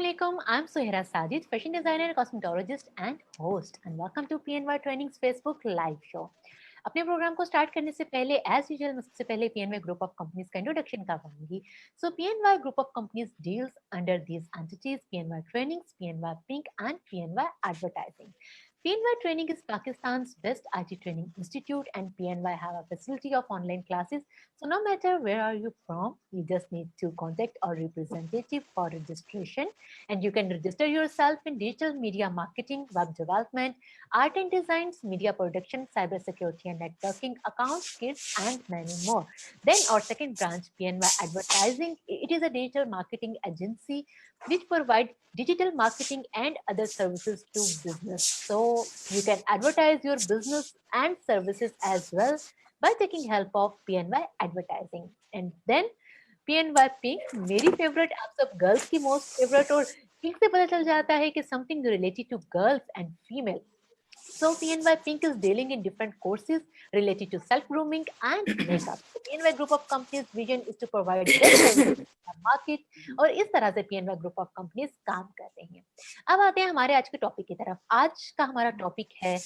Assalamualaikum. I'm Suhaira Sajid, fashion designer, cosmetologist, and host. And welcome to PNY Training's Facebook live show. अपने program को start करने से पहले as usual मैं सबसे पहले पीएनवाई ग्रुप ऑफ कंपनीज का इंट्रोडक्शन करवाऊंगी. So PNY group of companies deals under these entities PNY trainings, PNY pink and PNY advertising. PNY Training is Pakistan's best IT training institute, and PNY have a facility of online classes. So no matter where are you from, you just need to contact our representative for registration, and you can register yourself in digital media marketing, web development, art and designs, media production, cybersecurity and networking, accounts, skills, and many more. Then our second branch, PNY Advertising, it is a digital marketing agency which provides digital marketing and other services to business. So you can advertise your business and services as well by taking help of PNY Advertising. And then PNY Pink, मेरी favourite, आप सब girls की most favourite, और pink से पता चल जाता है कि something related to girls and female. So PNY Pink is dealing in different courses related to self-grooming and makeup. So PNY Group of Companies' vision is to provide best services in the market, और इस तरह से PNY Group of Companies काम कर रही हैं. अब आते हैं हमारे आज के टॉपिक की तरफ. आज का हमारा टॉपिक है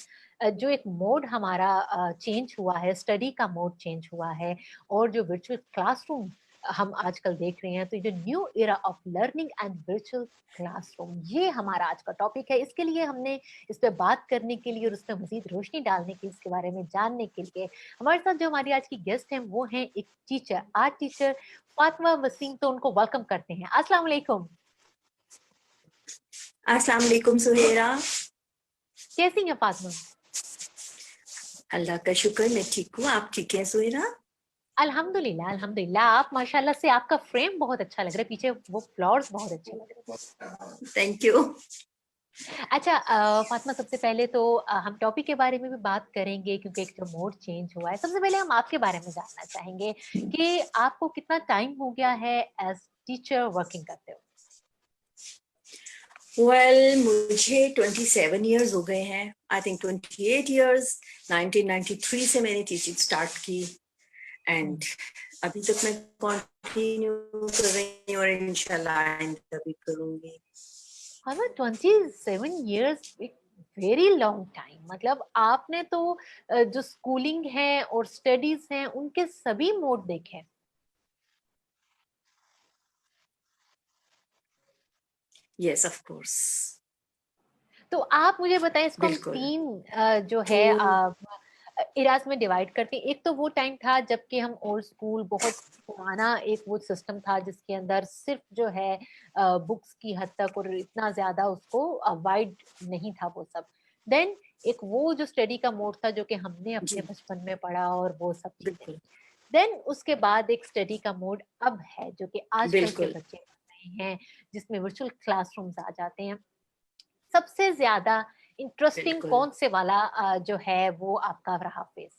जो एक मोड हमारा चेंज हुआ है, स्टडी का मोड चेंज हुआ है, और जो वर्चुअल क्लासरूम हम आजकल देख रहे हैं, तो जो new era of learning and virtual classroom, ये हमारा आज का टॉपिक है. इसके लिए हमने इस पे बात करने के लिए और उस पर मजीद रोशनी डालने के, इसके बारे में जानने के लिए हमारे साथ जो हमारी आज की गेस्ट हैं वो हैं एक teacher, art teacher Fatima Waseem. तो उनको वेलकम करते हैं. अस्सलाम वालेकुम. अस्सलाम वालेकुम सुहेरा. कैसी हैं फातिमा? अल्लाह का शुक्र, मैं ठीक हूँ. आप ठीक हैं सुहेरा? अल्हम्दुलिल्लाह अल्हम्दुलिल्लाह. आप माशाल्लाह से, आपका फ्रेम बहुत अच्छा लग रहा है, पीछे वो फ्लावर्स बहुत अच्छे लग रहे हैं. Thank you. अच्छा फातिमा, सबसे पहले तो हम टॉपिक के बारे में भी बात करेंगे, क्योंकि एक जो मोड चेंज हुआ है. सबसे पहले हम आपके बारे में जानना चाहेंगे कि आपको कितना टाइम हो गया है एज टीचर वर्किंग करते हो? वेल, मुझे 27 इयर्स हो गए हैं. I think 28 years. 1993 से मैंने टीचिंग स्टार्ट की एंड अभी तक मैं कंटिन्यू कर रही हूँ और इंशाल्लाह आइंदा भी करूंगी. 27 years, वेरी लॉन्ग टाइम. मतलब आपने तो जो स्कूलिंग है और स्टडीज हैं उनके सभी मोड देखे. Yes of course. तो आप मुझे बताएं, इसको हम तीन जो है इराज में डिवाइड करते हैं. एक तो वो टाइम था जबकि हम ओल्ड स्कूल, बहुत पुराना एक वो सिस्टम था जिसके अंदर सिर्फ जो है बुक्स की हद तक, और इतना ज्यादा उसको वाइड नहीं था वो सब. देन एक वो जो स्टडी का मोड था जो कि हमने अपने बचपन में पढ़ा और वो सब चीजें. देन उसके बाद एक स्टडी का मोड अब है जो कि आजकल के बच्चे पढ़ रहे हैं, जिसमें वर्चुअल क्लासरूम्स आ जाते हैं. सबसे ज्यादा इंटरेस्टिंग कौन से वाला जो है वो आपका रहा फेज?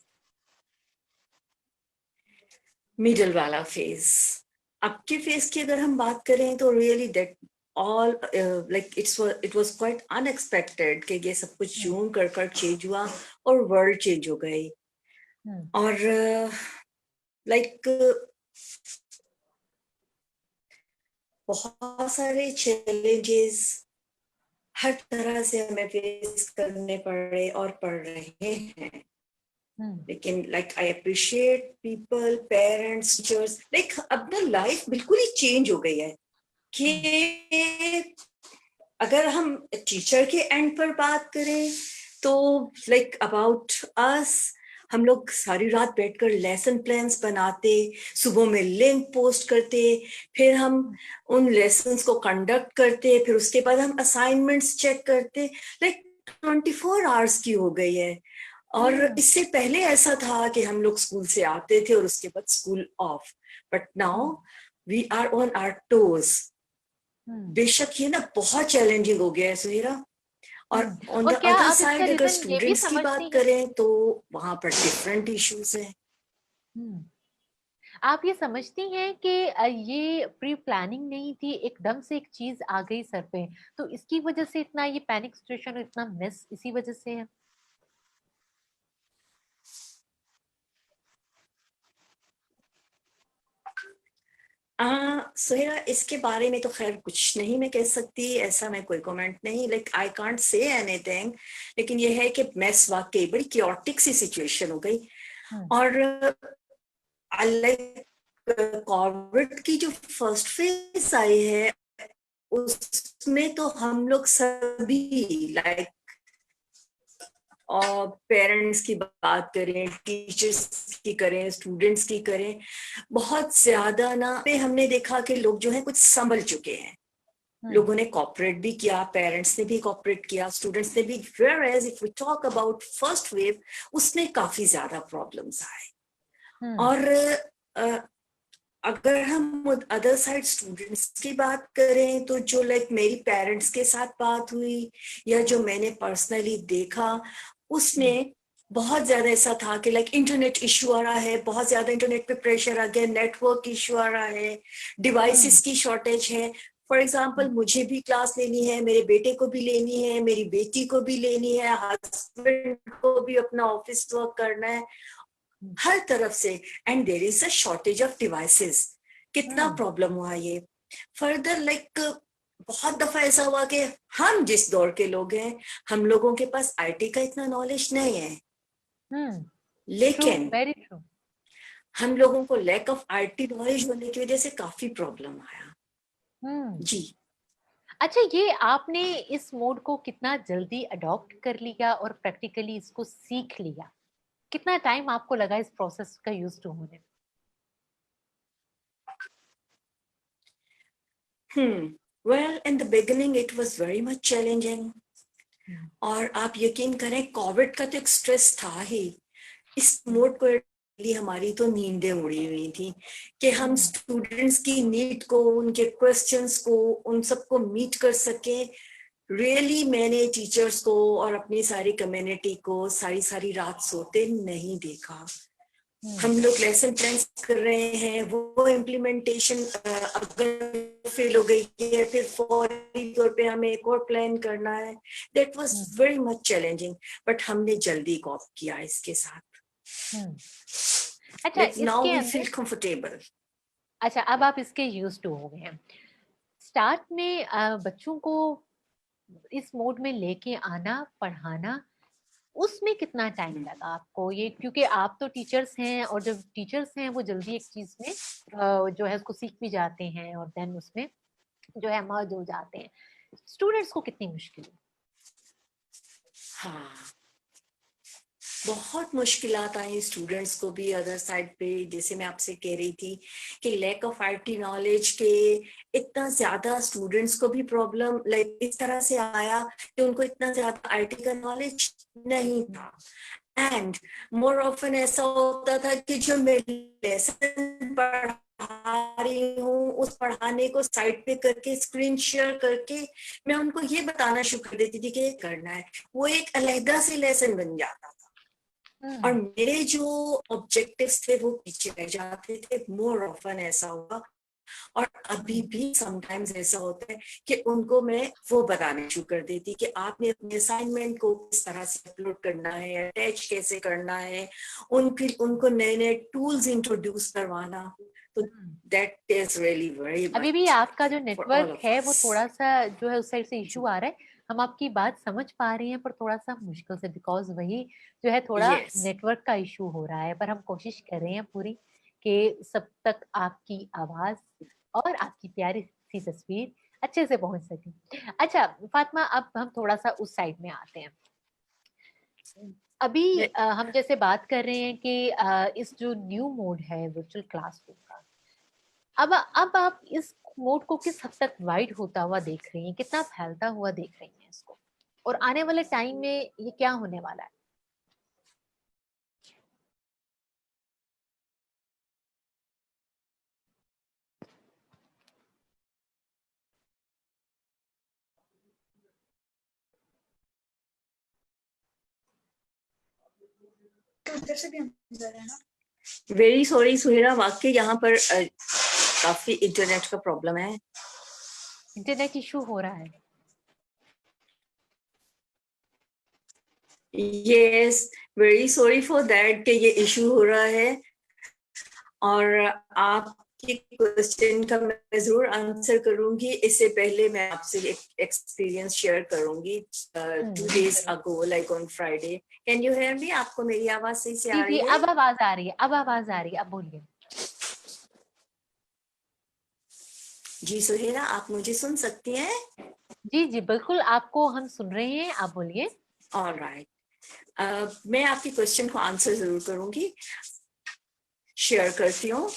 मिडिल वाला फेज. अब के फेज की अगर हम बात करें तो really that all like it was quite unexpected कि ये सब कुछ जूम कर चेंज हुआ और वर्ल्ड चेंज हो गई. और लाइक बहुत सारे चैलेंजेस हर तरह से हमें फेस करने पड़े और पड़ रहे हैं. लेकिन like I appreciate people, parents, teachers. Like अब ना लाइफ बिल्कुल ही चेंज हो गई है कि अगर हम टीचर के एंड पर बात करें तो लाइक अबाउट अस, हम लोग सारी रात बैठकर लेसन प्लान्स बनाते, सुबह में लिंक पोस्ट करते, फिर हम उन लेसन्स को कंडक्ट करते, फिर उसके बाद हम असाइनमेंट्स चेक करते. लाइक 24 आवर्स की हो गई है. और इससे पहले ऐसा था कि हम लोग स्कूल से आते थे और उसके बाद school off. But now we are on our toes. बेशक ये ना बहुत चैलेंजिंग हो गया है सुहेरा. और ऑन द अदर साइड अगर स्टूडेंट्स की बात करें तो वहां पर डिफरेंट इश्यूज हैं. आप ये समझती हैं कि ये प्री प्लानिंग नहीं थी, एकदम से एक चीज आ गई सर पे, तो इसकी वजह से इतना ये पैनिक सिचुएशन और इतना मिस इसी वजह से है? सुहेरा, इसके बारे में तो खैर कुछ नहीं मैं कह सकती, ऐसा मैं कोई कमेंट नहीं, like I can't say anything. लेकिन ये है कि मैस वाकई बड़ी क्योटिक सी सिचुएशन हो गई। और लाइक कोविड की जो फर्स्ट फेज आई है उसमें तो हम लोग सभी लाइक और पेरेंट्स की बात करें, टीचर्स की करें, स्टूडेंट्स की करें, बहुत ज्यादा ना पे हमने देखा कि लोग जो है कुछ संभल चुके हैं। लोगों ने कॉपरेट भी किया, पेरेंट्स ने भी कॉपरेट किया, स्टूडेंट्स ने भी। Whereas if we talk about first wave, उसमें काफी ज्यादा प्रॉब्लम्स आए। और अगर हम अदर साइड स्टूडेंट्स की बात करें तो जो लाइक मेरी पेरेंट्स के साथ बात हुई या जो मैंने पर्सनली देखा, उसमें बहुत ज्यादा ऐसा था कि लाइक इंटरनेट इश्यू आ रहा है, बहुत ज्यादा इंटरनेट पे प्रेशर आ गया, नेटवर्क इश्यू आ रहा है, डिवाइसेस की शॉर्टेज है। फॉर एग्जाम्पल मुझे भी क्लास लेनी है, मेरे बेटे को भी लेनी है, मेरी बेटी को भी लेनी है, हस्बैंड को भी अपना ऑफिस वर्क करना है, हर तरफ से। And there is a shortage of devices. कितना प्रॉब्लम हुआ ये। फर्दर लाइक बहुत दफा ऐसा हुआ कि हम जिस दौर के लोग हैं, हम लोगों के पास आईटी का इतना नॉलेज नहीं है। लेकिन हम लोगों को लैक ऑफ आईटी नॉलेज होने की वजह से काफी प्रॉब्लम आया। जी। अच्छा, ये आपने इस मोड को कितना जल्दी अडॉप्ट कर लिया और प्रैक्टिकली इसको सीख लिया? कितना टाइम आपको लगा इस प्रोसेस का यूज टू होने में? Well, in the beginning it was very much challenging. और आप यकीन करें, कोविड का तो एक स्ट्रेस था ही। इस मोड को हमारी तो नींदें उड़ी हुई थी कि हम स्टूडेंट्स की नीड को, उनके क्वेश्चंस को, उन सबको मीट कर सके। रियली मैंने टीचर्स को और अपनी सारी कम्युनिटी को सारी रात सोते नहीं देखा। हम लोग लेसन प्लान कर रहे हैं, वो इम्प्लीमेंटेशन अगर फेल हो गई है, फिर फौरी तौर पे हमें एक और प्लान करना है। That was very much challenging, but हमने जल्दी कॉप किया इसके साथ। अच्छा, नाउ वी फील कंफर्टेबल। अच्छा, अब आप इसके यूज टू हो गए हैं। स्टार्ट में बच्चों को इस मोड में लेके आना, पढ़ाना, उसमें कितना टाइम लगा आपको? ये क्योंकि आप तो टीचर्स हैं और जब टीचर्स हैं वो जल्दी एक चीज में जो है उसको सीख भी जाते हैं और देन उसमें जो है मर्ज हो जाते हैं। स्टूडेंट्स को कितनी मुश्किल है? हाँ, बहुत मुश्किलात आई स्टूडेंट्स को भी। अदर साइड पे जैसे मैं आपसे कह रही थी कि लैक ऑफ आईटी नॉलेज के इतना ज्यादा स्टूडेंट्स को भी प्रॉब्लम लाइक इस तरह से आया कि उनको इतना ज्यादा आईटी का नॉलेज नहीं था। एंड मोर ऑफन ऐसा होता था कि जो मैं लेसन पढ़ा रही हूँ, उस पढ़ाने को साइड पे करके स्क्रीन शेयर करके मैं उनको ये बताना शुरू कर देती थी कि ये करना है। वो एक अलग से लेसन बन जाता था और मेरे जो ऑब्जेक्टिव्स थे वो पीछे रह जाते थे। मोर ऑफन ऐसा हुआ और अभी भी समटाइम्स ऐसा होता है कि उनको मैं वो बताने शुरू कर देती कि आपने अपने असाइनमेंट को किस तरह से अपलोड करना है, अटैच कैसे करना है, उनको नए नए टूल्स इंट्रोड्यूस करवाना। तो that is really very much. अभी भी आपका जो नेटवर्क है वो थोड़ा सा जो है उस साइड से इशू आ रहा है। हम आपकी बात समझ पा रही हैं पर थोड़ा सा मुश्किल से, बिकॉज वही जो है थोड़ा नेटवर्क का इशू हो रहा है। पर हम कोशिश कर रहे हैं पूरी कि सब तक आपकी आवाज और आपकी प्यारी सी तस्वीर अच्छे से पहुंच सके। अच्छा फातिमा, अब हम थोड़ा सा उस साइड में आते हैं। अभी हम जैसे बात कर रहे हैं कि इस जो न्यू मोड है वर्चुअल क्लासरूम का, अब आप इस मोड को किस हद तक वाइड होता हुआ देख रही हैं, कितना फैलता हुआ देख रही हैं इसको, और आने वाले टाइम में ये क्या होने वाला है? वेरी सॉरी सुहेरा, वाकई यहाँ पर काफी इंटरनेट का प्रॉब्लम है। इंटरनेट इशू हो रहा है? Yes, very sorry for that कि ये इशू हो रहा है। और आप आपके क्वेश्चन का मैं जरूर आंसर करूंगी। इससे पहले मैं आपसे एक एक्सपीरियंस शेयर करूंगी। 2 days ago, like on Friday, can you hear me? आपको मेरी आवाज सही से आ रही है? अब आवाज आ रही है, अब आवाज आ रही है, अब बोलिए। जी सुहेरा, आप मुझे सुन सकती हैं? जी जी बिल्कुल, आपको हम सुन रहे हैं, आप बोलिए। ऑलराइट, मैं आपके क्वेश्चन को आंसर जरूर करूंगी, शेयर करती हूँ।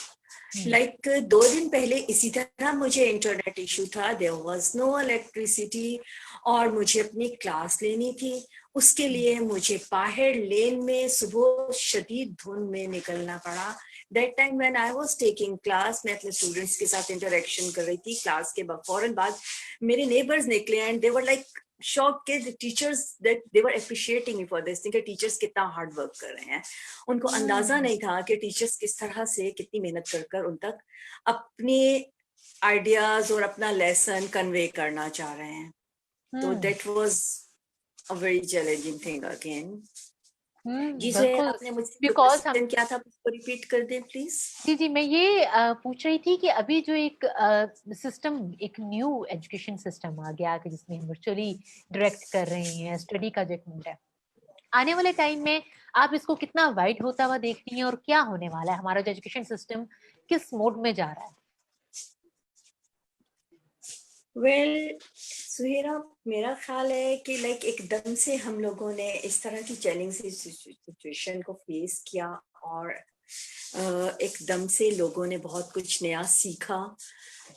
लाइक 2 दिन पहले इसी तरह मुझे इंटरनेट इशू था, देयर वाज नो इलेक्ट्रिसिटी, और मुझे अपनी क्लास लेनी थी। उसके लिए मुझे बाहर लेन में सुबह शदीद धुंध में निकलना पड़ा। That time when I was taking class, मैं अपने स्टूडेंट्स के साथ इंटरेक्शन कर रही थी। क्लास के फौरन बाद मेरे नेबर्स निकले and they were like shock के teachers, that they were appreciating me for this thing, कि टीचर्स कितना हार्ड वर्क कर रहे हैं। उनको अंदाजा नहीं था कि टीचर्स किस तरह से कितनी मेहनत कर कर उन तक अपने आइडियाज और अपना लेसन कन्वे करना चाह रहे हैं। तो that was a very challenging thing again. जी सर, बिल्कुल, आपने मुझसे बिकॉज हम, क्वेश्चन क्या था, उसको रिपीट कर दें प्लीज। जी जी मैं ये पूछ रही थी कि अभी जो एक सिस्टम, एक न्यू एजुकेशन सिस्टम आ गया कि जिसमें हम वर्चुअली डायरेक्ट कर रहे हैं स्टडी का जो एक मोड है, आने वाले टाइम में आप इसको कितना वाइड होता हुआ देखती हैं और क्या होने वाला है, हमारा जो एजुकेशन सिस्टम किस मोड में जा रहा है? वेल सुहेरा, मेरा ख्याल है कि लाइक एकदम से हम लोगों ने इस तरह की चैलेंजिंग सिचुएशन को फेस किया, और एकदम से लोगों ने बहुत कुछ नया सीखा।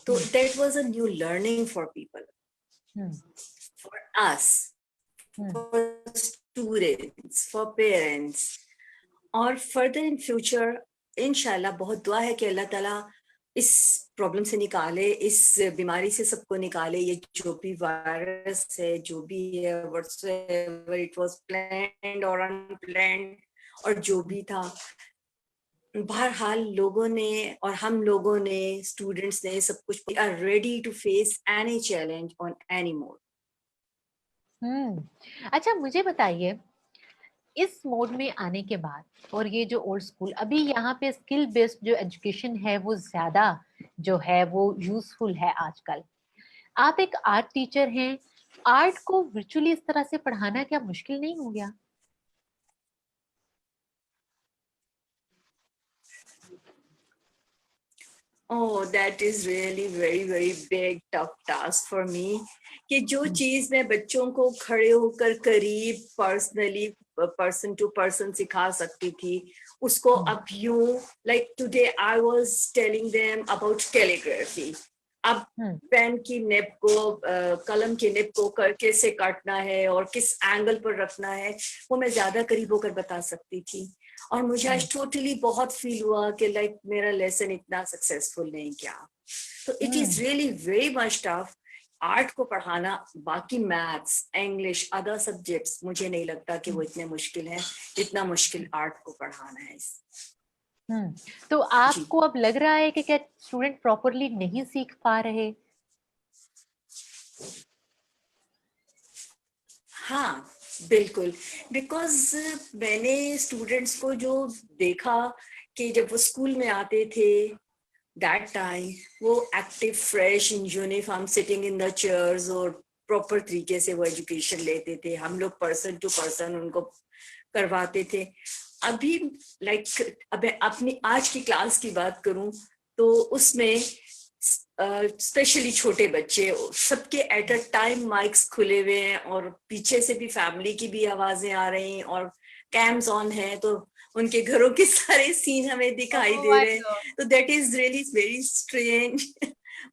तो that was a new learning for people, for us, for students, for parents, और फर्दर इन फ्यूचर इंशाल्लाह बहुत दुआ है कि अल्लाह ताला इस प्रॉब्लम से निकाले, इस बीमारी से सबको निकाले। ये जो भी वायरस है, जो भी है, व्हाटसएवर इट वाज प्लान्ड और अनप्लान्ड, और जो भी था, बहरहाल लोगों ने और हम लोगों ने, स्टूडेंट्स ने, सब कुछ, we are ready to face any challenge on any mode. अच्छा मुझे बताइए, इस मोड में आने के बाद और ये जो ओल्ड स्कूल, अभी यहाँ पे स्किल बेस्ड जो एजुकेशन है वो ज्यादा जो है वो यूजफुल है आजकल। आप एक आर्ट टीचर हैं, आर्ट को वर्चुअली इस तरह से पढ़ाना क्या मुश्किल नहीं हो गया? Oh, that is really very big tough task for me, कि जो चीज मैं बच्चों को खड़े होकर करीब पर्सनली, पर्सन टू पर्सन सिखा सकती थी, उसको अब यूं, like today I was telling them about calligraphy. अब पेन की निब को, कलम की निब को कैसे काटना है और किस एंगल पर रखना है, वो मैं ज्यादा करीब होकर बता सकती थी। और मुझे आज टोटली बहुत फील हुआ कि लाइक मेरा लेसन इतना सक्सेसफुल नहीं किया। तो it is really very much tough art को पढ़ाना। बाकी मैथ्स, इंग्लिश, अदर सब्जेक्ट्स मुझे नहीं लगता कि वो इतने मुश्किल हैं जितना मुश्किल आर्ट को पढ़ाना है। तो आपको अब लग रहा है कि क्या स्टूडेंट प्रॉपरली नहीं सीख पा रहे? हाँ बिल्कुल, बिकॉज मैंने स्टूडेंट्स को जो देखा कि जब वो स्कूल में आते थे, दैट टाइम वो active, fresh, in uniform, sitting in the chairs, और प्रॉपर तरीके से वो एजुकेशन लेते थे। हम लोग पर्सन टू पर्सन उनको करवाते थे। अभी लाइक अब अपनी आज की क्लास की बात करूं तो उसमें स्पेशली छोटे बच्चे, सबके एट अ टाइम माइक्स खुले हुए हैं, और पीछे से भी फैमिली की भी आवाजें आ रही हैं, और कैम्स ऑन है, तो उनके घरों के सारे सीन हमें दिखाई दे रहे हैं। तो that is really very strange,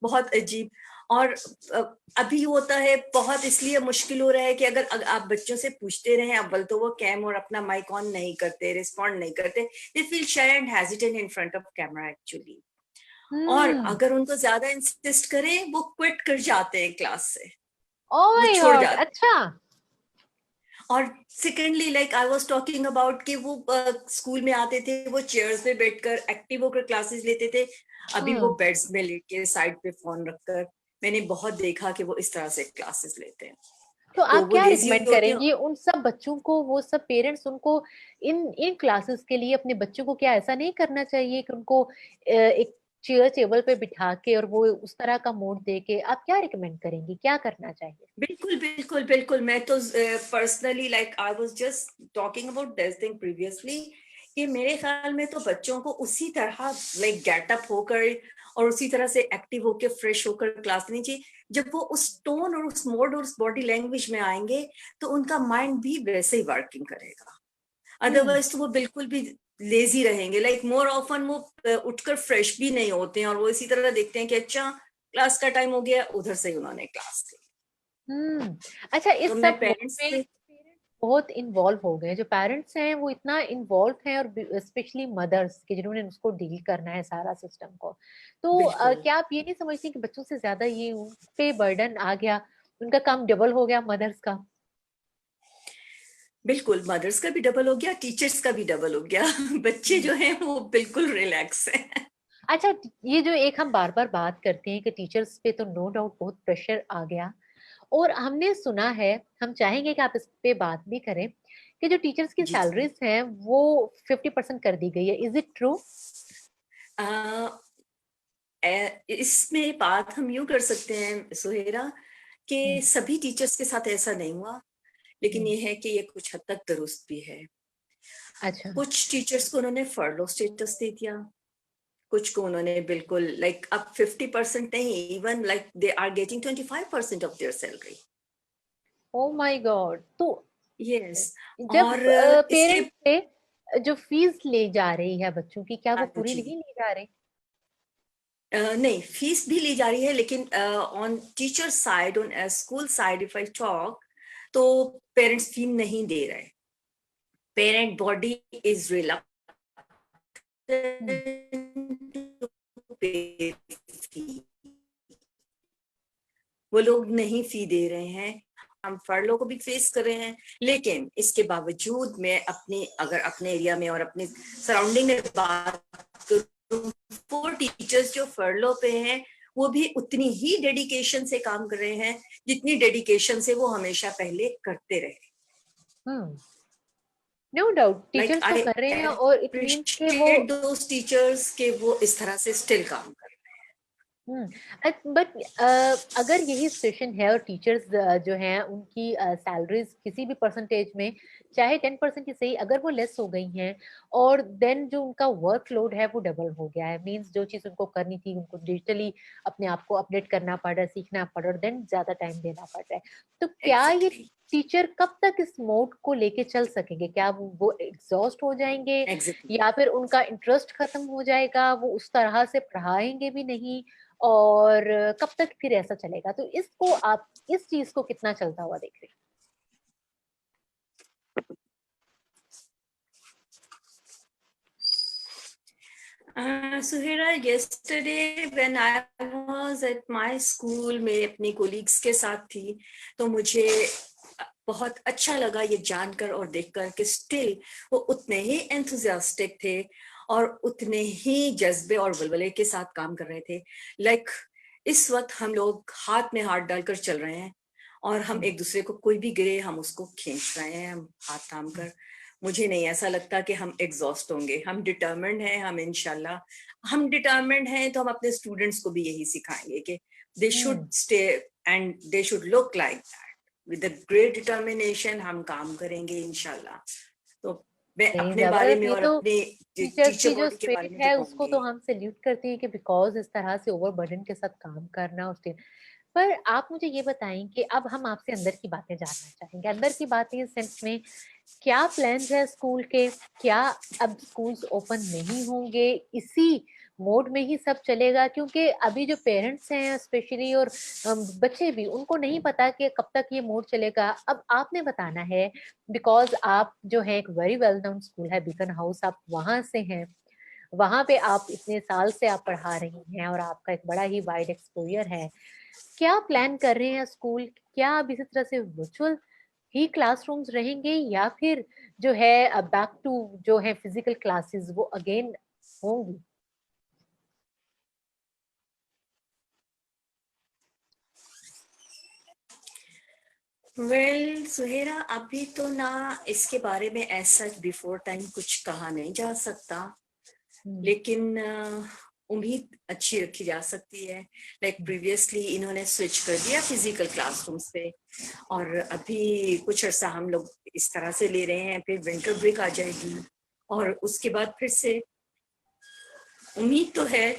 बहुत अजीब। और अभी होता है बहुत इसलिए मुश्किल हो रहा है कि अगर आप बच्चों से पूछते रहे, अव्वल तो वो कैम और अपना माइक ऑन नहीं करते, रिस्पॉन्ड नहीं करते, they feel shy and hesitant in front of camera actually. और अगर उनको ज्यादा इंसिस्ट करें, वो क्विट कर जाते हैं क्लास से, वो छोड़ जाते हैं। अच्छा। और secondly, like I was talking about कि वो स्कूल में आते थे, वो चेयर्स पे बैठकर एक्टिव होकर क्लासेस लेते थे। अभी वो बेड्स में लेट के साइड पे फोन रखकर, मैंने बहुत देखा कि वो इस तरह से क्लासेस लेते हैं। तो आप वो क्या लेजी रिकमेंड होते हैं। करेंगी उन सब बच्चों को, वो सब पेरेंट्स उनको इन इन क्लासेस के लिए अपने बच्चों को क्या ऐसा नहीं करना चाहिए कि उनको एक चेयर टेबल पे बिठा के और वो उस तरह का मोड दे के आप क्या रिकमेंड करेंगी, क्या करना चाहिए? बिल्कुल बिल्कुल बिल्कुल, मैं तो personally like I was just talking about this thing previously, कि मेरे ख्याल में तो बच्चों को उसी तरह लाइक गेटअप होकर और उसी तरह से एक्टिव होकर फ्रेश होकर क्लास लेनी चाहिए। जब वो उस टोन और उस मोड और उस बॉडी लैंग्वेज में आएंगे तो उनका माइंड भी वैसे ही वर्किंग करेगा। अदरवाइज तो वो बिल्कुल भी लेजी रहेंगे, लाइक मोर ऑफन वो उठकर फ्रेश भी नहीं होते हैं और वो इसी तरह देखते हैं कि अच्छा क्लास का टाइम हो गया, उधर से ही उन्होंने क्लास ली। अच्छा, तो इस मैं सब मोड पेरेंट्स में से बहुत इन्वॉल्व हो गए, जो पेरेंट्स हैं वो इतना इन्वॉल्व हैं, और स्पेशली मदर्स के जिन्होंने उसको डील करना है सारा सिस्टम को। तो बिल्कुल क्या आप ये नहीं समझती कि बच्चों से ज्यादा ये उन पे बर्डन आ गया, उनका काम डबल हो गया मदर्स का? बिल्कुल, मदर्स का भी डबल हो गया, टीचर्स का भी डबल हो गया। बच्चे हम्म। जो हैं वो बिल्कुल रिलैक्स हैं। अच्छा, ये जो एक हम बार बार बात करते हैं कि टीचर्स पे तो नो डाउट बहुत प्रेशर आ गया, और हमने सुना है, हम चाहेंगे कि आप इस पे बात भी करें, कि जो टीचर्स की जी जी। सैलरीज हैं वो 50% कर दी गई है। Is it true? इसमें बात हम यूं कर सकते हैं सुहेरा, कि सभी टीचर्स के साथ ऐसा नहीं हुआ, लेकिन ये है कि ये कुछ हद तक दुरुस्त भी है। अच्छा। कुछ टीचर्स को उन्होंने फर्लो स्टेटस दे दिया, कुछ को उन्होंने बिल्कुल लाइक अब 50% नहीं, even like they are getting 25% of their salary. Oh my god! तो यस। जब और इसके पेरेंट्स से जो फीस ले जा रही है बच्चों की, क्या वो हाँ पूरी जी, नहीं ली जा रही? नहीं फीस भी ली जा रही है, लेकिन on teacher side, on school side if I talk, तो पेरेंट्स फी नहीं दे रहे। Parent body is hmm. Reluctant to pay fee, वो लोग नहीं फी दे रहे हैं। हम फर्लो को भी फेस कर रहे हैं, लेकिन इसके बावजूद मैं अपने अगर अपने एरिया में और अपने सराउंडिंग में बात करूं, वो टीचर्स जो फर्लो पे हैं वो भी उतनी ही डेडिकेशन से काम कर रहे हैं जितनी डेडिकेशन से वो हमेशा पहले करते रहे। हम्म। नो डाउट लाइक टीचर्स तो आई कर रहे हैं, और इट मीन्स के वो अप्रिशिएट दोस टीचर्स के वो इस तरह से स्टिल काम कर बट अगर यही सिचुएशन है और टीचर्स जो हैं उनकी सैलरीज किसी भी परसेंटेज में, चाहे 10% ही सही, अगर वो लेस हो गई हैं, और देन जो उनका वर्कलोड है वो डबल हो गया है, मींस जो चीज उनको करनी थी, उनको डिजिटली अपने आप को अपडेट करना पड़ रहा है, सीखना पड़ रहा है, देन ज्यादा टाइम देना पड़ रहा है, तो क्या ये एग्जैक्टली टीचर कब तक इस मोड को लेके चल सकेंगे? क्या वो एग्जॉस्ट हो जाएंगे, एग्जैक्टली। या फिर उनका इंटरेस्ट खत्म हो जाएगा, वो उस तरह से पढ़ाएंगे भी नहीं, और कब तक फिर ऐसा चलेगा? तो इसको आप इस चीज को कितना चलता हुआ देख रहे Suhera, yesterday when I was at my school में अपनी कोलीग्स के साथ थी, तो मुझे बहुत अच्छा लगा ये जानकर और देखकर कि स्टिल वो उतने ही एंथुजियास्टिक थे और उतने ही जज्बे और बलबले के साथ काम कर रहे थे। लाइक इस वक्त हम लोग हाथ में हाथ डालकर चल रहे हैं और हम हैं? एक दूसरे को, कोई भी गिरे हम उसको खींच रहे हैं, हम हाथ थाम कर। मुझे नहीं ऐसा लगता कि हम एग्जॉस्ट होंगे, हम डिटर्मिन्ड हैं, हम इंशाल्लाह हम डिटर्मिन्ड हैं, तो हम अपने स्टूडेंट्स को भी यही सिखाएंगे कि they should hmm. Stay and they should look like that, with great determination हम काम करेंगे इंशाल्लाह। तो मैं नहीं, अपने बारे जबरदस्त! में ये और तो अपने टीचर्स टीचर की जो बॉडी के बारे स्पिरिट में तो है उसको तो कहूंगी। हम सैल्यूट करते हैं, कि बिकॉज इस तरह से ओवरबर्डन के साथ काम करना उस पर आप मुझे ये बताएं कि अब हम आपसे अंदर की बातें जानना चाहेंगे, अंदर की बातें इस सेंस में, क्या प्लान्स है स्कूल के? क्या अब स्कूल्स ओपन नहीं होंगे, इसी मोड में ही सब चलेगा? क्योंकि अभी जो पेरेंट्स हैं स्पेशली, और बच्चे भी, उनको नहीं पता कि कब तक ये मोड चलेगा। अब आपने बताना है, बिकॉज आप जो है एक वेरी वेल नोन स्कूल है बीकन हाउस, आप वहां से हैं, वहां पे आप इतने साल से आप पढ़ा रही हैं, और आपका एक बड़ा ही वाइड एक्सपोजर है। क्या प्लान कर रहे हैं स्कूल? क्या अब इसी तरह से वर्चुअल ही क्लासरूम्स रहेंगे, या फिर जो है बैक टू जो है फिजिकल क्लासेस वो अगेन होंगी? वेल सुहेरा, अभी तो ना इसके बारे में ऐसा बिफोर टाइम कुछ कहा नहीं जा सकता, हम्म। लेकिन उम्मीद अच्छी रखी जा सकती है। लाइक प्रीवियसली इन्होंने स्विच कर दिया फिजिकल क्लासरूम्स पे, और अभी कुछ अर्सा हम लोग इस तरह से ले रहे हैं, फिर विंटर ब्रेक आ जाएगी और उसके बाद फिर से उम्मीद तो है।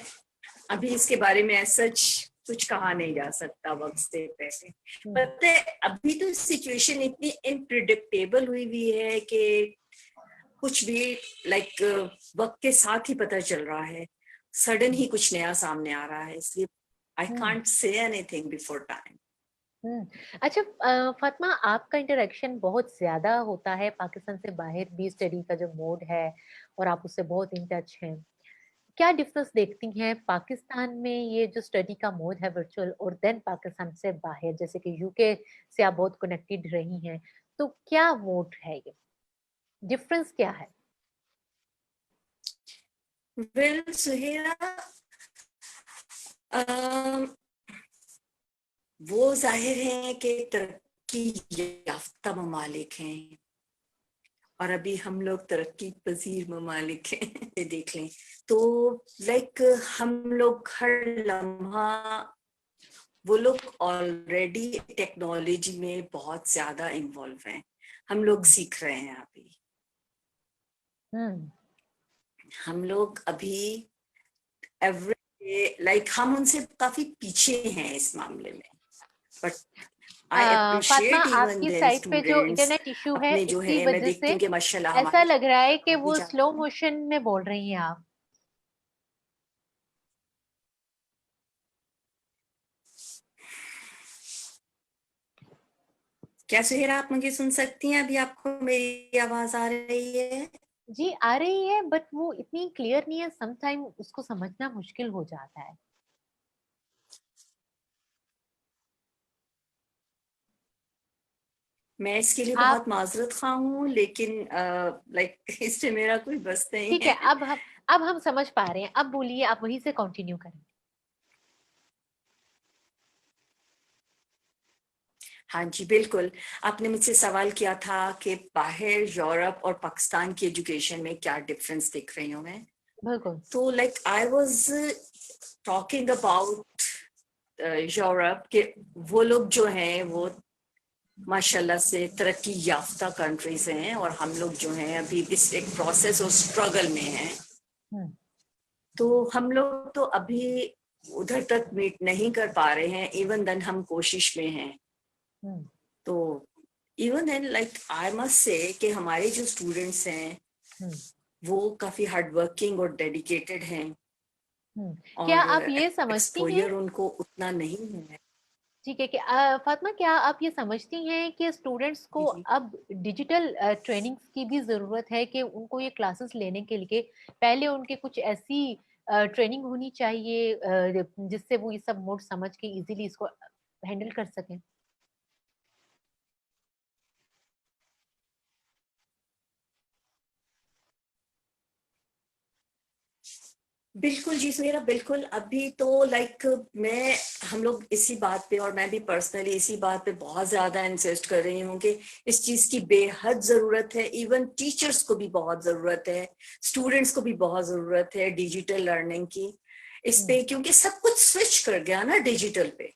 अभी इसके बारे में सच कुछ कहा नहीं जा सकता वक्त से पहले। पता है अभी तो सिचुएशन इतनी इनप्रिडिक्टेबल हुई है कि कुछ भी लाइक वक्त के साथ ही पता चल रहा है, सडन ही कुछ नया सामने आ रहा है, इसलिए I can't say anything before time. अच्छा फातिमा, आपका इंटरेक्शन बहुत ज्यादा होता है पाकिस्तान से बाहर भी, स्टडी का जो मोड है और आप उससे बहुत इन टच हैं। क्या डिफरेंस देखती हैं पाकिस्तान में ये जो स्टडी का मोड है वर्चुअल, और देन पाकिस्तान से बाहर, जैसे कि यूके से आप बहुत कनेक्टेड रही हैं, तो क्या मोड है ये, डिफरेंस क्या है? वेल सुहेरा, वो जाहिर है कि तरक्की याफ्ता ममालिक हैं और अभी हम लोग तरक्की पजीर ममालिक हैं। देख लें तो लाइक हम लोग हर लम्हा, वो लोग ऑलरेडी टेक्नोलॉजी में बहुत ज्यादा इन्वॉल्व हैं, हम लोग सीख रहे हैं अभी। हम लोग अभी एवरी लाइक हम उनसे काफी पीछे हैं इस मामले में, but I Fatima, appreciate even आपकी देन साइड पे जो स्टूडेंट्स इंटरनेट इशू है अपने जो इसी है, मैं वजह देखती से हूँ कि माशाल्लाह ऐसा हमारे लग रहा है कि आगे वो जाते स्लो हैं। मोशन में बोल रही हैं आप। क्या सुहेरा, आप मुझे सुन सकती हैं? अभी आपको मेरी आवाज आ रही है? जी आ रही है, बट वो इतनी क्लियर नहीं है, सम टाइम उसको समझना मुश्किल हो जाता है। मैं इसके लिए आप बहुत माजरत खा हूँ, लेकिन लाइक इससे मेरा कोई बस नहीं ठीक है, है। अब हम समझ पा रहे हैं, अब बोलिए, आप वहीं से कंटिन्यू करें। हाँ जी बिल्कुल, आपने मुझसे सवाल किया था कि बाहर यूरोप और पाकिस्तान की एजुकेशन में क्या डिफरेंस दिख रही हूँ मैं। बिल्कुल। तो like I was talking about Europe के, वो लोग जो हैं वो माशाल्लाह से तरक्की याफ्ता कंट्रीज हैं, और हम लोग जो हैं अभी इस एक प्रोसेस और स्ट्रगल में हैं। तो हम लोग तो अभी उधर तक मीट नहीं कर पा रहे हैं, इवन देन हम कोशिश में हैं। तो even then like I must say कि हमारे जो स्टूडेंट्स हैं वो काफी हार्ड वर्किंग और डेडिकेटेड हैं, क्या और आप ये समझती हैं, एक्सपोजर उनको उतना नहीं है। ठीक है कि फातिमा, क्या आप ये समझती हैं कि स्टूडेंट्स को जी अब डिजिटल ट्रेनिंग्स की भी जरूरत है, कि उनको ये क्लासेस लेने के लिए पहले उनके कुछ ऐसी ट्रेनिंग होनी चाहिए जिससे वो ये सब मोड समझ के इजीली इसको हैंडल कर सकें? बिल्कुल जी सुहेरा, बिल्कुल। अभी तो लाइक मैं, हम लोग इसी बात पे, और मैं भी पर्सनली इसी बात पे बहुत ज्यादा इंसिस्ट कर रही हूँ कि इस चीज की बेहद जरूरत है। इवन टीचर्स को भी बहुत जरूरत है, स्टूडेंट्स को भी बहुत जरूरत है डिजिटल लर्निंग की इस पे, क्योंकि सब कुछ स्विच कर गया ना डिजिटल पे,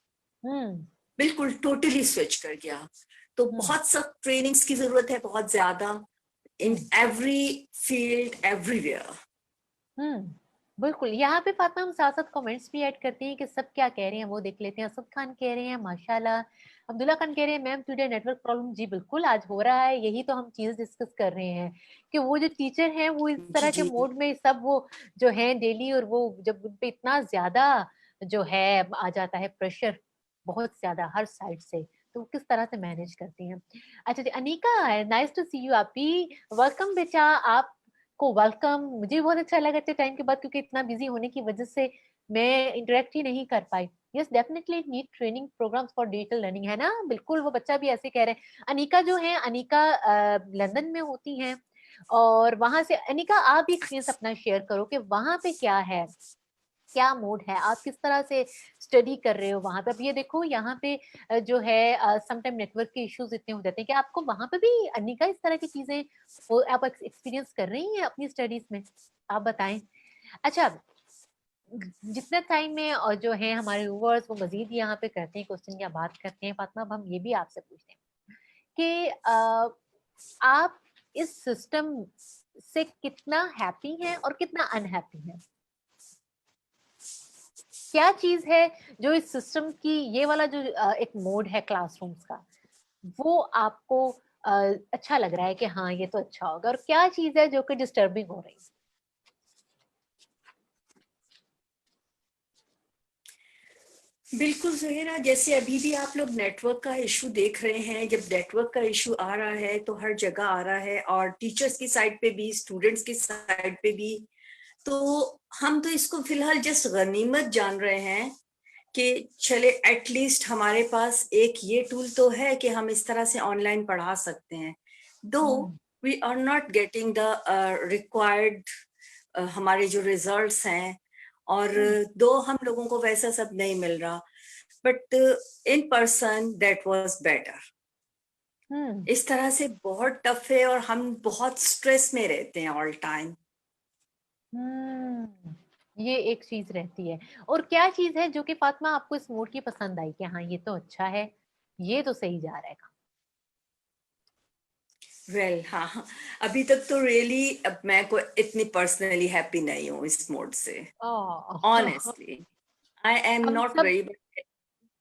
बिल्कुल टोटली स्विच कर गया। तो बहुत सब ट्रेनिंग्स की जरूरत है, बहुत ज्यादा, इन एवरी फील्ड एवरीवेयर। बिल्कुल। यहाँ पे फातिमा हम साथ साथ कमेंट्स भी ऐड करते हैं कि सब क्या कह रहे हैं वो देख लेते हैं। असद खान कह रहे हैं माशाल्लाह, अब्दुल्ला खान कह रहे हैं मैम टुडे नेटवर्क प्रॉब्लम। जी बिल्कुल, आज हो रहा है, यही तो हम चीज डिस्कस कर रहे हैं कि वो जो टीचर हैं वो इस जी तरह के जी मोड में सब वो जो है डेली, और वो जब उन पे इतना ज्यादा जो है आ जाता है प्रेशर बहुत ज्यादा हर साइड से, तो वो किस तरह से मैनेज करती हैं। अच्छा जी, Anika, nice to see you आपी, वेलकम बेटा। आप को वेलकम, मुझे बहुत अच्छा लगा इतने टाइम के बाद, क्योंकि इतना बिजी होने की वजह से मैं इंटरेक्ट ही नहीं कर पाई। Yes definitely need training programs for digital learning, है ना? बिल्कुल, वो बच्चा भी ऐसे कह रहे हैं। अनिका जो है, अनिका लंदन में होती हैं, और वहां से अनिका आप भी एक्सपीरियंस अपना शेयर करो कि वहां पे क्या है, क्या मूड है, आप किस तरह से स्टडी कर रहे हो वहां पे। अब ये देखो यहाँ पे जो है सम टाइम नेटवर्क के इश्यूज इतने हो जाते हैं कि आपको वहां पे भी अनिका इस तरह की चीजें आप एक्सपीरियंस कर रही हैं अपनी स्टडीज में, आप बताएं। अच्छा, जितना टाइम में और जो है हमारे व्यूअर्स वो मजीद यहाँ पे करते हैं क्वेश्चन या बात करते हैं, फातिमा अब हम ये भी आपसे पूछते हैं कि आप इस सिस्टम से कितना हैप्पी हैं और कितना अनहैप्पी हैं? क्या चीज है जो इस सिस्टम की, ये वाला जो एक मोड है क्लासरूम्स का, वो आपको अच्छा लग रहा है कि हाँ ये तो अच्छा होगा, और क्या चीज है जो कि डिस्टर्बिंग हो रही है? बिल्कुल ज़हीरा, जैसे अभी भी आप लोग नेटवर्क का इशू देख रहे हैं। जब नेटवर्क का इशू आ रहा है तो हर जगह आ रहा है, और टीचर्स की साइड पे भी, स्टूडेंट्स की साइड पे भी। तो हम तो इसको फिलहाल जस्ट गनीमत जान रहे हैं कि चले एटलीस्ट हमारे पास एक ये टूल तो है कि हम इस तरह से ऑनलाइन पढ़ा सकते हैं। Though we are not getting the required हमारे जो रिजल्ट्स हैं, और दो हम लोगों को वैसा सब नहीं मिल रहा, but in person that was better. इस तरह से बहुत टफ है, और हम बहुत स्ट्रेस में रहते हैं ऑल टाइम। ये एक चीज रहती है। और क्या चीज है जो कि फातिमा आपको इस मोड की पसंद आई कि हाँ ये तो अच्छा है, ये तो सही जा रहा है काम? वेल हाँ हाँ, अभी तक तो रियली अब मैं को इतनी पर्सनली हैप्पी नहीं हूँ इस मोड से, ओह, ऑनेस्टली। आई एम हम नॉट सब वेरी।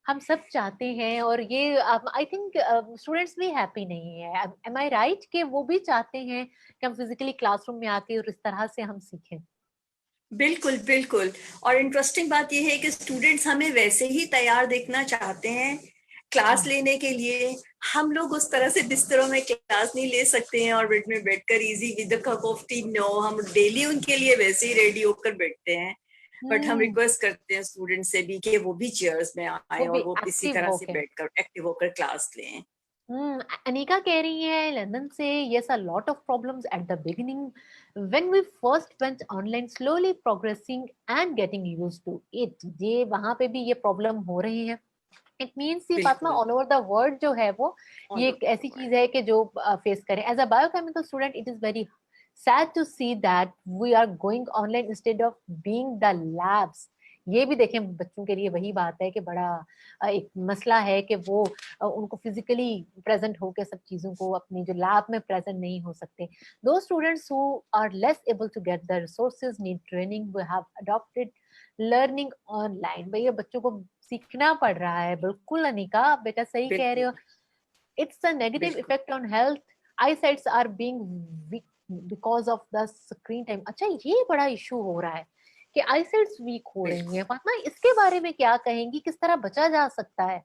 हम सब चाहते हैं, और ये आई थिंक स्टूडेंट्स भी हैप्पी नहीं है। एम आई राइट कि वो भी चाहते हैं कि हम फिजिकली क्लासरूम में आके और इस तरह से हम सीखें? बिल्कुल बिल्कुल। और इंटरेस्टिंग बात यह है कि स्टूडेंट्स हमें वैसे ही तैयार देखना चाहते हैं क्लास लेने के लिए। हम लोग उस तरह से बिस्तरों में क्लास नहीं ले सकते हैं और बेड में बैठकर easy with a cup of tea, no, हम डेली उनके लिए वैसे ही रेडी होकर बैठते हैं। बट हम हम्म, रिक्वेस्ट करते हैं स्टूडेंट से भी कि वो भी चेयर्स में आए वो भी और वो इसी एक्टिव तरह से होके। बैठकर एक्टिव होकर क्लास लें। अनिका कह रही है लंदन से, yes a lot of problems at the beginning when we first went online, slowly progressing and getting used to it। ये वहां पे भी ये प्रॉब्लम हो रही है। इट मीन्स ये फातिमा बिल्कुल। ऑल ओवर द वर्ल्ड जो है वो, ऑल ये एक ओवर द ऐसी चीज वर्ल्ड। है कि जो फेस करें। As a biochemical student it is very sad to see that we are going online instead of being the labs. ये भी देखें बच्चों के लिए वही बात है कि बड़ा एक मसला है कि वो उनको फिजिकली प्रेजेंट होकर सब चीजों को अपनी जो लैब में प्रेजेंट नहीं हो सकते। Though students who are less able to get the resources need training, we have adopted learning online. भैया बच्चों को सीखना पड़ रहा है। बिल्कुल अनिका, आप बेटा सही कह रहे बिल्कुल हो। इट्स अ नेगेटिव बिल्कुल। Effect on health, eye sights are being weak because of the screen time. अच्छा, ये बड़ा इशू हो रहा है कि आई साइट्स वीक हो रही बिल्कुल। है। फातिमा इसके बारे में क्या कहेंगी, किस तरह बचा जा सकता है?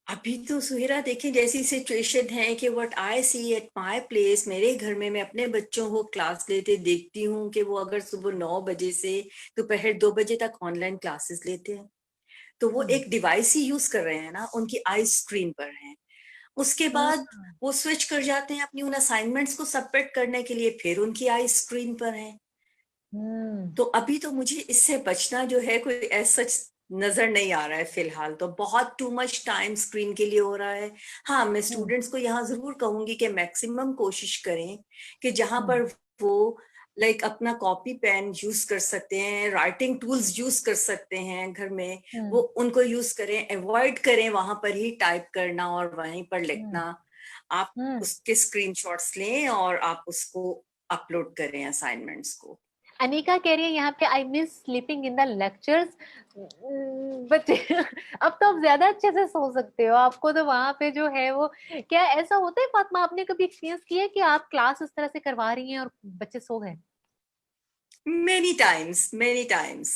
अभी तो सुहेरा देखें जैसी सिचुएशन है कि what I see at my place, मेरे घर में मैं अपने बच्चों को क्लास लेते देखती हूँ कि वो अगर सुबह 9 बजे से दोपहर 2 बजे तक ऑनलाइन क्लासेस लेते हैं, तो वो हम्म, एक डिवाइस ही यूज कर रहे हैं ना, उनकी आई स्क्रीन पर है। उसके बाद हम्म, वो स्विच कर जाते हैं अपनी उन असाइनमेंट्स को सबमिट करने के लिए, फिर उनकी आई स्क्रीन पर है। हम्म, तो अभी तो मुझे इससे बचना जो है कोई ऐसा सच नजर नहीं आ रहा है फिलहाल। तो बहुत टू मच टाइम स्क्रीन के लिए हो रहा है। हाँ, मैं हम्म, स्टूडेंट्स को यहाँ जरूर कहूंगी कि मैक्सिमम कोशिश करें कि जहां हम्म, पर वो लाइक अपना कॉपी पेन यूज कर सकते हैं, राइटिंग टूल्स यूज कर सकते हैं घर में, वो हम्म, उनको यूज करें। अवॉइड करें वहां पर ही टाइप करना और वहीं पर हम्म, लिखना। आप हम्म। उसके स्क्रीनशॉट्स लें और आप उसको अपलोड करें असाइनमेंट्स को। अनिका कह रही है यहाँ पे, I miss sleeping in the lectures. But अब तो आप ज्यादा अच्छे से सो सकते हो, आपको तो वहां पे जो है वो, क्या ऐसा होता है फातिमा, आपने कभी एक्सपीरियंस किया है कि आप क्लास इस तरह से करवा रही हैं और बच्चे सो गए? Many times, many times,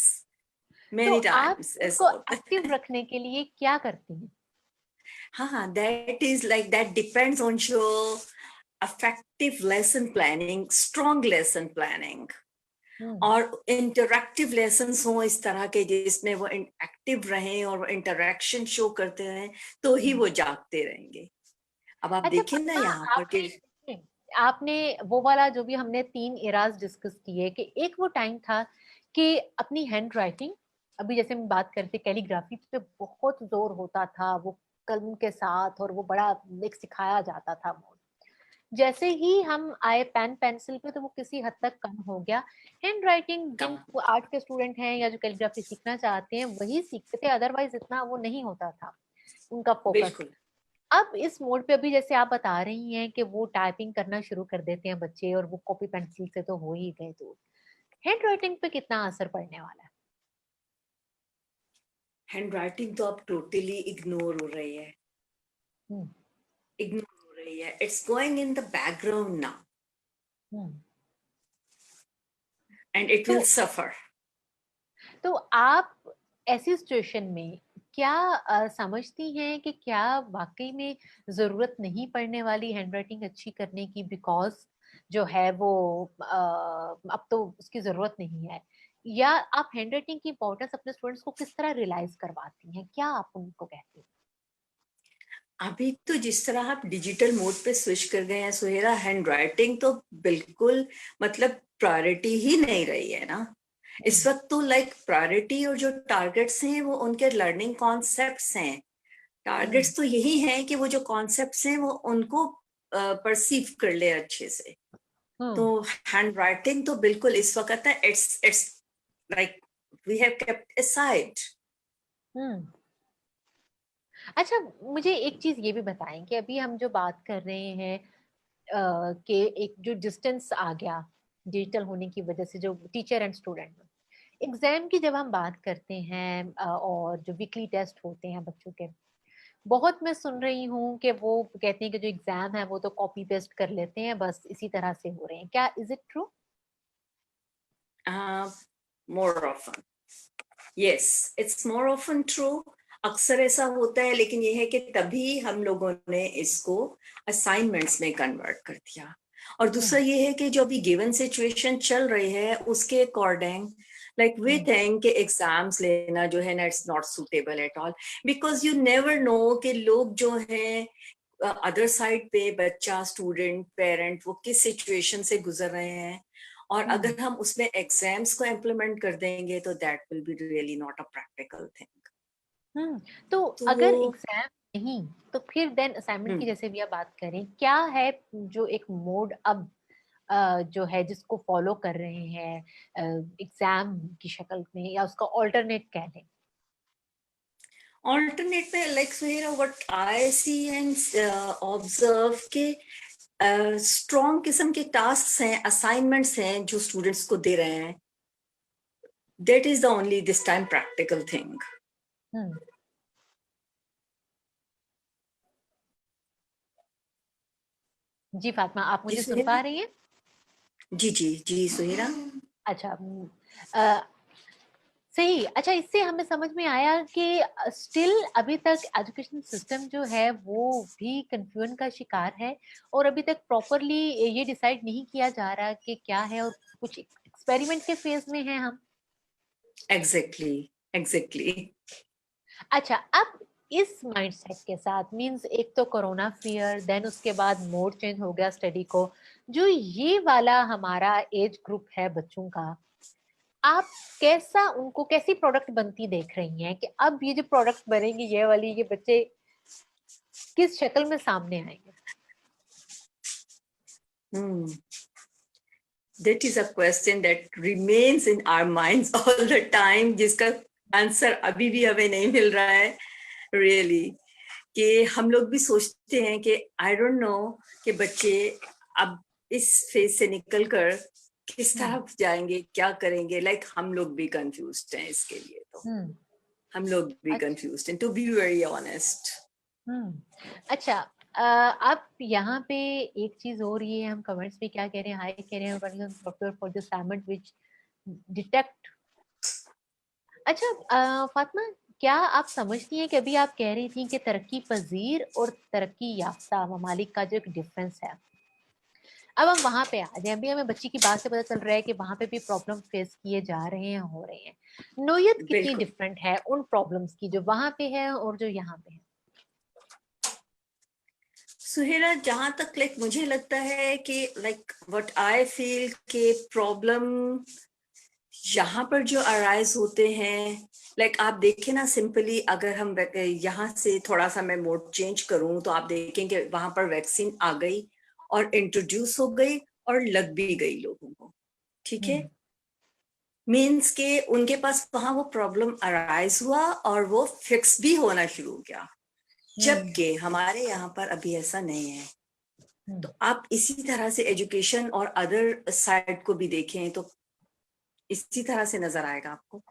तो many आप times ऐसा उनको होता एक्टिव है। रखने के लिए क्या करती हैं? हाँ, that is like that depends on your effective lesson planning, strong lesson planning, हम्म, और इंटरैक्टिव लेसन्स हो इस तरह के जिसमें वो एक्टिव रहें और इंटरैक्शन शो करते रहें, तो ही हम्म। वो जागते रहेंगे। अब आप अच्छा देखिए ना फातिमा, यहाँ पर कि आपने आपने वो वाला जो भी हमने 3 एराज डिस्कस किए, कि एक वो टाइम था कि अपनी हैंड राइटिंग, अभी जैसे हम बात करते कैलीग्राफी पे बहुत जोर होता था, वो कलम के साथ, और वो बड़ा एक सिखाया जाता था। जैसे ही हम आए पेन पेंसिल पे तो वो किसी हद तक कम हो गया। हैंड राइटिंग जिन आर्ट के स्टूडेंट हैं या जो कैलीग्राफी सीखना चाहते हैं वही सीखते थे, अदरवाइज इतना वो नहीं होता था उनका फोकस। बिल्कुल। अब इस मोड पे अभी जैसे आप बता रही हैं कि वो टाइपिंग करना शुरू कर देते हैं बच्चे और वो कॉपी पेंसिल से तो हो ही गए, तो हैंड राइटिंग पे कितना असर पड़ने वाला है? हैंड राइटिंग तो अब टोटली इग्नोर हो रही है, हम्म। इग्नोर हो रही है। It's going in the background now hmm. And it तो विल सफर। तो आप ऐसी सिचुएशन में क्या समझती हैं कि क्या वाकई में जरूरत नहीं पड़ने वाली हैंड राइटिंग अच्छी करने की, बिकॉज जो है वो अब तो उसकी जरूरत नहीं है? या आप हैंड राइटिंग की इंपॉर्टेंस अपने स्टूडेंट्स को किस तरह रियलाइज करवाती हैं, क्या आप उनको कहती हैं? अभी तो जिस तरह आप डिजिटल मोड पे स्विच कर गए हैं सुहेरा, हैंड राइटिंग तो बिल्कुल मतलब प्रायोरिटी ही नहीं रही है ना इस वक्त तो। लाइक प्रायोरिटी और जो टारगेट्स हैं वो उनके लर्निंग कॉन्सेप्ट्स हैं। टारगेट्स तो यही हैं कि वो जो कॉन्सेप्ट्स हैं वो उनको परसीव कर ले अच्छे से। तो हैंड राइटिंग तो बिल्कुल इस वक्त है, it's like we have kept aside. Hmm. अच्छा, मुझे एक चीज ये भी बताएं कि अभी हम जो बात कर रहे हैं कि एक जो डिस्टेंस आ गया डिजिटल होने की वजह से, जो टीचर एंड स्टूडेंट में एग्जाम की जब हम बात करते हैं और जो वीकली टेस्ट होते हैं बच्चों के, बहुत मैं सुन रही हूँ कि वो कहते हैं कि जो एग्जाम है वो तो कॉपी पेस्ट कर लेते हैं, बस इसी तरह से हो रहे हैं। क्या is it true? More often, yes, it's more often true. अक्सर ऐसा होता है, लेकिन ये है कि तभी हम लोगों ने इसको असाइनमेंट्स में कन्वर्ट कर दिया। और दूसरा ये है कि जो अभी गिवन सिचुएशन चल रही है उसके अकॉर्डिंग लाइक वी थिंक कि एग्जाम्स लेना जो है ना it's not suitable at all, because you never know कि लोग जो है अदर साइड पे बच्चा स्टूडेंट पेरेंट वो किस सिचुएशन से गुजर रहे हैं। और अगर हम उसमें एग्जाम्स को इम्प्लीमेंट कर देंगे तो that will be really not a practical thing. तो तो अगर एग्जाम नहीं तो फिर देन असाइनमेंट की जैसे भी आप बात करें, क्या है जो एक मोड अब जो है जिसको फॉलो कर रहे हैं एग्जाम की शक्ल में, या उसका ऑल्टरनेट कह लें? alternate में like Suhera what I see and observe के स्ट्रॉन्ग किस्म के टास्क हैं असाइनमेंट्स हैं जो स्टूडेंट्स को दे रहे हैं, that is the only this time practical thing. जी फातिमा, आप जी मुझे सुन सुहेरा, पा रही हैं? जी जी जी सुहेरा। अच्छा। सही। अच्छा, इससे हमें समझ में आया कि स्टिल अभी तक एजुकेशन सिस्टम जो है वो भी कंफ्यूजन का शिकार है, और अभी तक प्रॉपरली ये डिसाइड नहीं किया जा रहा कि क्या है, और कुछ एक्सपेरिमेंट के फेज में है हम। Exactly, exactly. अच्छा, अब इस माइंडसेट के साथ मींस एक तो कोरोना फियर, देन उसके बाद मोड चेंज हो गया स्टडी को, जो ये वाला हमारा एज ग्रुप है बच्चों का, आप कैसा उनको कैसी प्रोडक्ट बनती देख रही हैं कि अब ये जो प्रोडक्ट बनेंगी ये वाली, ये बच्चे किस शक्ल में सामने आएंगे? That is a question that remains in our minds all the time, जिसका आंसर अभी भी हमें नहीं मिल रहा है really। कि हम लोग भी सोचते हैं कि आई डोंट नो कि बच्चे अब इस फेज से निकलकर किस तरफ जाएंगे, क्या करेंगे। लाइक हम लोग भी कंफ्यूज्ड हैं इसके लिए, तो हम लोग भी कंफ्यूज्ड हैं टू बी वेरी ऑनेस्ट। अच्छा, अब यहाँ पे एक चीज हो रही है, हम कमेंट्स में क्या कह रहे हैं, हाय कह रहे हैं software for the assignment which detect. अच्छा, फातिमा, क्या आप समझती हैं कि अभी आप कह रही थी कि तरक्की पजीर और तरक्की याफ्ता ममालिक का जो एक डिफरेंस है, अब हम वहां पे आ जाए। अभी हमें बच्ची की बात से पता चल रहा है कि वहां पे भी प्रॉब्लम फेस किए जा रहे हैं, हो रहे हैं। नोयत कितनी बिल्कुल डिफरेंट है उन प्रॉब्लम्स की जो वहां पे है और जो यहाँ पे है? सुहेरा, जहां तक लाइक मुझे लगता है कि लाइक व्हाट आई फील के प्रॉब्लम यहाँ पर जो अराइज होते हैं, लाइक आप देखें ना सिंपली, अगर हम यहाँ से थोड़ा सा मैं मोड चेंज करूं तो आप देखें कि वहां पर वैक्सीन आ गई और इंट्रोड्यूस हो गई और लग भी गई लोगों को, ठीक है। मीन्स के उनके पास वहां वो प्रॉब्लम अराइज हुआ और वो फिक्स भी होना शुरू हो गया, जबकि हमारे यहाँ पर अभी ऐसा नहीं है। तो आप इसी तरह से एजुकेशन और अदर साइड को भी देखें तो इसी तरह से नजर आएगा आपको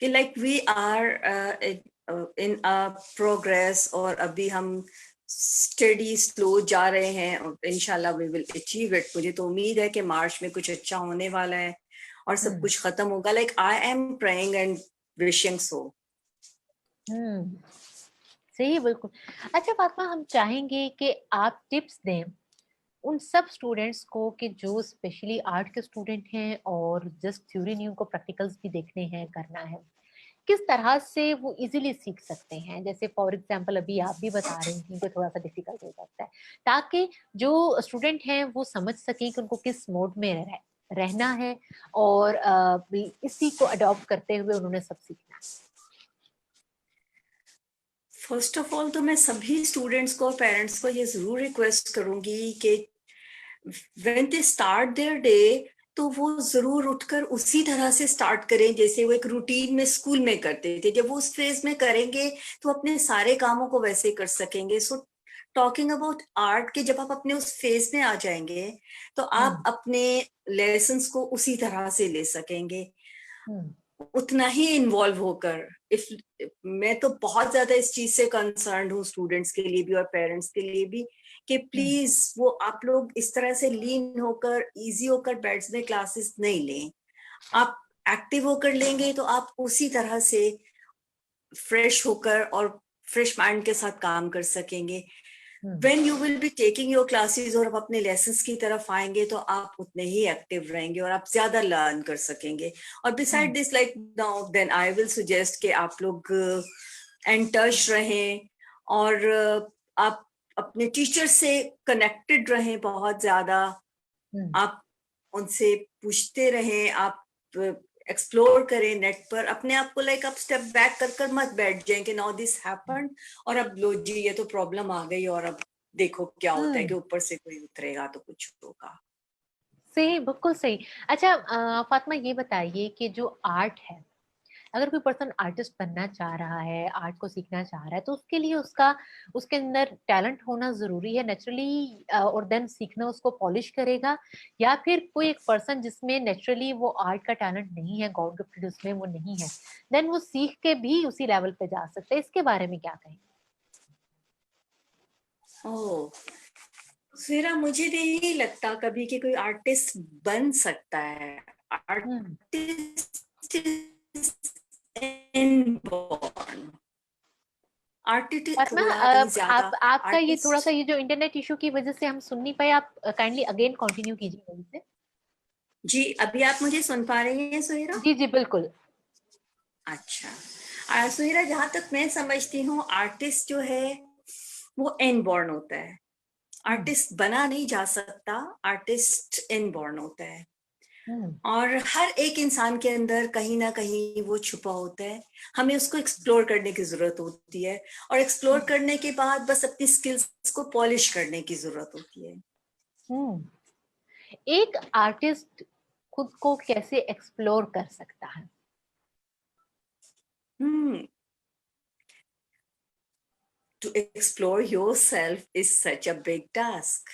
कि like we are in progress, और अभी हम स्टडी स्लो जा रहे हैं, इंशाल्लाह वी विल अचीव इट। मुझे तो उम्मीद है कि मार्च में कुछ अच्छा होने वाला है और सब कुछ खत्म होगा। Like I am praying and wishing so. सही, बिल्कुल। अच्छा फातिमा, हम चाहेंगे कि आप टिप्स दें उन सब स्टूडेंट्स को कि जो स्पेशली आर्ट के स्टूडेंट हैं और जस्ट थ्योरी नहीं, उनको प्रैक्टिकल्स भी देखने हैं, करना है, किस तरह से वो इजीली सीख सकते हैं। जैसे फॉर एग्जांपल अभी आप भी बता रही थी कि थोड़ा सा डिफिकल्ट हो जाता है, ताकि जो स्टूडेंट हैं वो समझ सकें कि उनको किस मोड में रहना है और इसी को अडॉप्ट करते हुए उन्होंने सब सीखना है। फर्स्ट ऑफ ऑल तो मैं सभी स्टूडेंट्स को और पेरेंट्स को ये जरूर रिक्वेस्ट करूंगी कि when they start their day तो वो जरूर उठकर उसी तरह से स्टार्ट करें जैसे वो एक रूटीन में स्कूल में करते थे। जब वो उस फेज में करेंगे तो अपने सारे कामों को वैसे कर सकेंगे। सो टॉकिंग अबाउट आर्ट के जब आप अपने उस फेज में आ जाएंगे तो आप अपने लेसन्स को उसी तरह से ले सकेंगे, उतना ही इन्वॉल्व होकर। इफ मैं तो बहुत ज्यादा इस चीज से कंसर्न हूँ स्टूडेंट्स के लिए भी और पेरेंट्स के लिए भी कि प्लीज वो आप लोग इस तरह से लीन होकर इजी होकर बेड्स में क्लासेस नहीं लें। आप एक्टिव होकर लेंगे तो आप उसी तरह से फ्रेश होकर और फ्रेश माइंड के साथ काम कर सकेंगे। When you will be taking your classes और आप अपने लेसन्स की तरफ आएंगे तो आप उतने ही एक्टिव रहेंगे और आप ज्यादा लर्न कर सकेंगे। और beside this like now then I will suggest कि आप लोग इन टच रहें और आप अपने टीचर से कनेक्टेड रहें बहुत ज्यादा। आप उनसे पूछते रहें, आप एक्सप्लोर करें नेट पर अपने आप को। लाइक आप स्टेप बैक कर मत बैठ जाएं कि नाउ दिस हैपेंड और अब लो जी ये तो प्रॉब्लम आ गई और अब देखो क्या होता है कि ऊपर से कोई उतरेगा तो कुछ होगा। सही, बिल्कुल सही। अच्छा फातिमा, ये बताइए कि जो आर्ट है, अगर कोई पर्सन आर्टिस्ट बनना चाह रहा है, आर्ट को सीखना चाह रहा है, तो उसके लिए उसके अंदर टैलेंट होना जरूरी है नेचुरली, और देन सीखना उसको पॉलिश करेगा, या फिर कोई एक पर्सन जिसमें नेचुरली वो आर्ट का टैलेंट नहीं है, गॉड गिफ्टेड उसमें वो नहीं है, देन वो सीख के भी उसी लेवल पे जा सकते हैं। इसके बारे में क्या कहेंगे? ओह सुहेरा, मुझे नहीं लगता कभी कि कोई आर्टिस्ट बन सकता है। Artist inborn. फातिमा, थोड़ा कहीं ज्यादा आपका ये थोड़ा सा आर्टिस्ट। ये जो इंटरनेट इशू की वजह से हम सुन नहीं पाए, आप काइंडली अगेन कंटिन्यू कीजिए वहीं से। जी अभी आप मुझे सुन पा रही हैं सुहेरा? जी जी बिल्कुल। अच्छा सुहेरा, जहां तक मैं समझती हूँ आर्टिस्ट जो है वो इनबॉर्न होता है। आर्टिस्ट बना नहीं जा सकता, आर्टिस्ट इनबॉर्न होता है। और हर एक इंसान के अंदर कहीं ना कहीं वो छुपा होता है, हमें उसको एक्सप्लोर करने की जरूरत होती है और एक्सप्लोर करने के बाद बस अपनी स्किल्स को पॉलिश करने की जरूरत होती है। एक आर्टिस्ट खुद को कैसे एक्सप्लोर कर सकता है? To explore yourself is such a big task.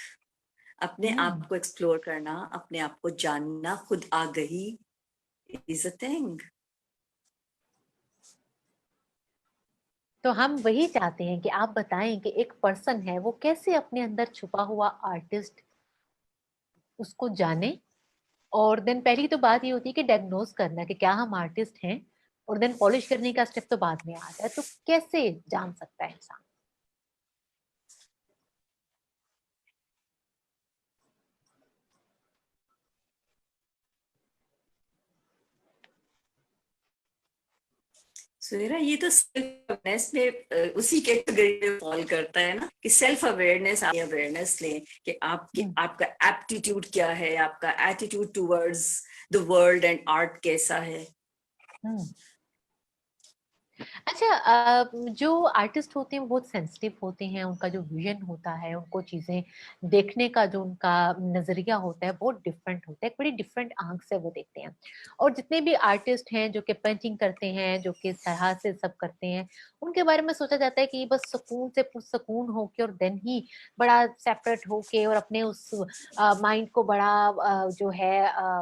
अपने आप को एक्सप्लोर करना, अपने आप को जानना, खुद आगही is a thing. तो हम वही चाहते हैं कि आप बताएं कि एक पर्सन है वो कैसे अपने अंदर छुपा हुआ आर्टिस्ट उसको जाने, और देन पहली तो बात ये होती है कि डायग्नोज करना कि क्या हम आर्टिस्ट हैं, और देन पॉलिश करने का स्टेप तो बाद में आता है। तो कैसे जान सकता है इंसान? सुहेरा, ये तो सेल्फ अवेयरनेस में उसी कैटेगरी में फॉल करता है ना कि सेल्फ अवेयरनेस, आप अवेयरनेस लें कि आपका एप्टीट्यूड क्या है, आपका attitude towards the world and art कैसा है। अच्छा, जो आर्टिस्ट होते हैं वो बहुत सेंसिटिव होते हैं, उनका जो विजन होता है, उनको चीजें देखने का जो उनका नजरिया होता है बहुत डिफरेंट होता है, एक बड़ी डिफरेंट आंख से वो देखते हैं। और जितने भी आर्टिस्ट हैं जो कि पेंटिंग करते हैं, जो कि इस तरह से सब करते हैं, उनके बारे में सोचा जाता है कि बस सुकून से पुरसकून होके और देन ही बड़ा सेपरेट होके और अपने उस माइंड को बड़ा जो है